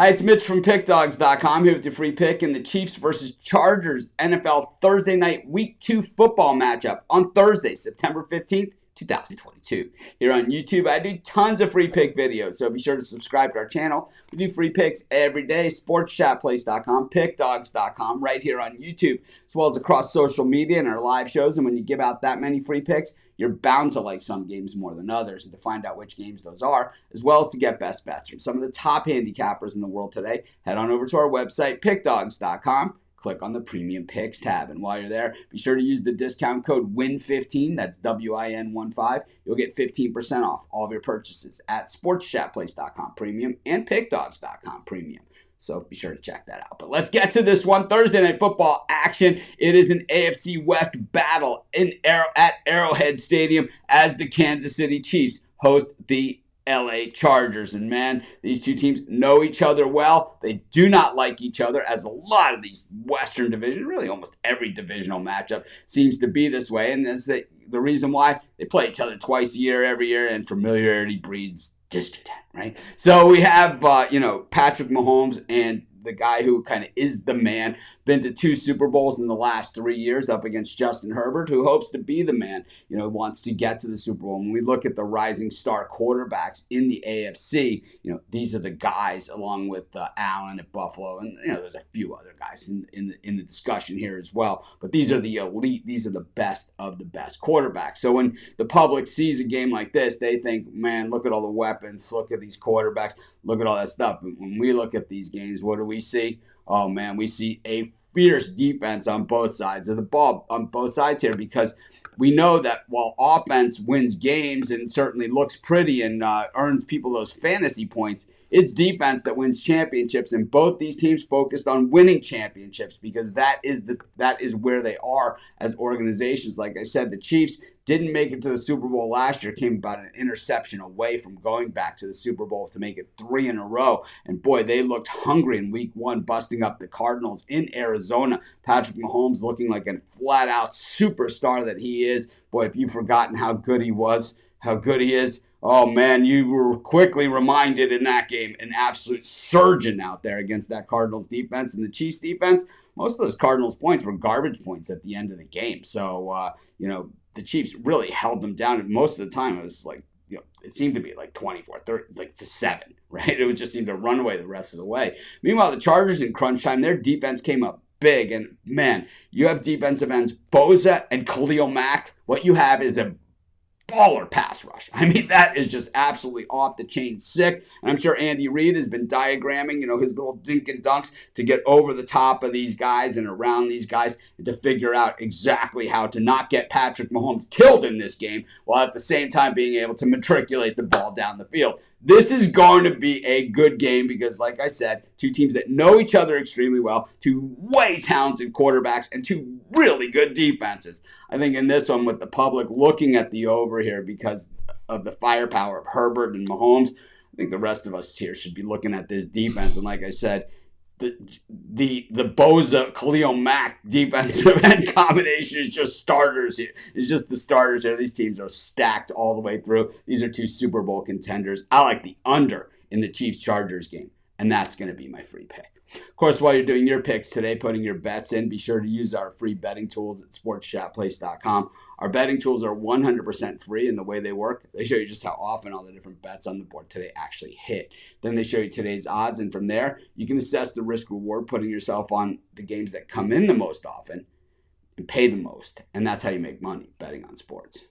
Hi, it's Mitch from Pickdawgz.com here with your free pick in the Chiefs versus Chargers NFL Thursday night Week 2 football matchup on Thursday, September 15th, 2022. Here on YouTube, I do tons of free pick videos, so be sure to subscribe to our channel. We do free picks every day, sportschatplace.com, pickdawgz.com, right here on YouTube, as well as across social media and our live shows. And when you give out that many free picks, you're bound to like some games more than others, and to find out which games those are, as well as to get best bets from some of the top handicappers in the world today, head on over to our website, pickdawgz.com. Click on the Premium Picks tab. And while you're there, be sure to use the discount code WIN15, that's WIN15. You'll get 15% off all of your purchases at sportschatplace.com Premium and pickdawgz.com Premium. So be sure to check that out. But let's get to this one. Thursday Night Football action. It is an AFC West battle at Arrowhead Stadium as the Kansas City Chiefs host the LA Chargers. And man, these two teams know each other well. They do not like each other, as a lot of these Western divisions, really almost every divisional matchup seems to be this way. And that's the reason why they play each other twice a year, every year, and familiarity breeds discontent, right? So we have, Patrick Mahomes and the guy who kind of is the man, been to 2 Super Bowls in the last 3 years up against Justin Herbert, who hopes to be the man, wants to get to the Super Bowl. When we look at the rising star quarterbacks in the AFC, these are the guys along with Allen at Buffalo. And, there's a few other guys in the discussion here as well. But these are the elite. These are the best of the best quarterbacks. So when the public sees a game like this, they think, man, look at all the weapons. Look at these quarterbacks. Look at all that stuff. But when we look at these games, what do we see? Oh, man, we see a fierce defense on both sides of the ball, on both sides here, because we know that while offense wins games and certainly looks pretty and earns people those fantasy points, it's defense that wins championships, and both these teams focused on winning championships because that is where they are as organizations. Like I said, the Chiefs didn't make it to the Super Bowl last year, came about an interception away from going back to the Super Bowl to make it 3 in a row. And boy, they looked hungry in week 1, busting up the Cardinals in Arizona. Patrick Mahomes looking like a flat-out superstar that he is. Boy, if you've forgotten how good he was, how good he is, oh, man, you were quickly reminded in that game, an absolute surgeon out there against that Cardinals defense. And the Chiefs defense, most of those Cardinals points were garbage points at the end of the game. So, the Chiefs really held them down. And most of the time, it was like, it seemed to be like 24, 30, like to 7, right? It would just seem to run away the rest of the way. Meanwhile, the Chargers in crunch time, their defense came up big. And, man, you have defensive ends Bosa and Khalil Mack. What you have is a baller pass rush. I mean, that is just absolutely off the chain sick. And I'm sure Andy Reid has been diagramming, his little dink and dunks to get over the top of these guys and around these guys and to figure out exactly how to not get Patrick Mahomes killed in this game while at the same time being able to matriculate the ball down the field. This is going to be a good game because, like I said, 2 teams that know each other extremely well, 2 way talented quarterbacks, and 2 really good defenses. I think in this one, with the public looking at the over here because of the firepower of Herbert and Mahomes, I think the rest of us here should be looking at this defense. And like I said, the Bosa Khalil Mack defensive end combination is just starters here. It's just the starters here. These teams are stacked all the way through. These are 2 Super Bowl contenders. I like the under in the Chiefs-Chargers game, and that's going to be my free pick. Of course, while you're doing your picks today, putting your bets in, be sure to use our free betting tools at sportschatplace.com. Our betting tools are 100% free, and the way they work, they show you just how often all the different bets on the board today actually hit. Then they show you today's odds, and from there, you can assess the risk-reward, putting yourself on the games that come in the most often and pay the most. And that's how you make money betting on sports.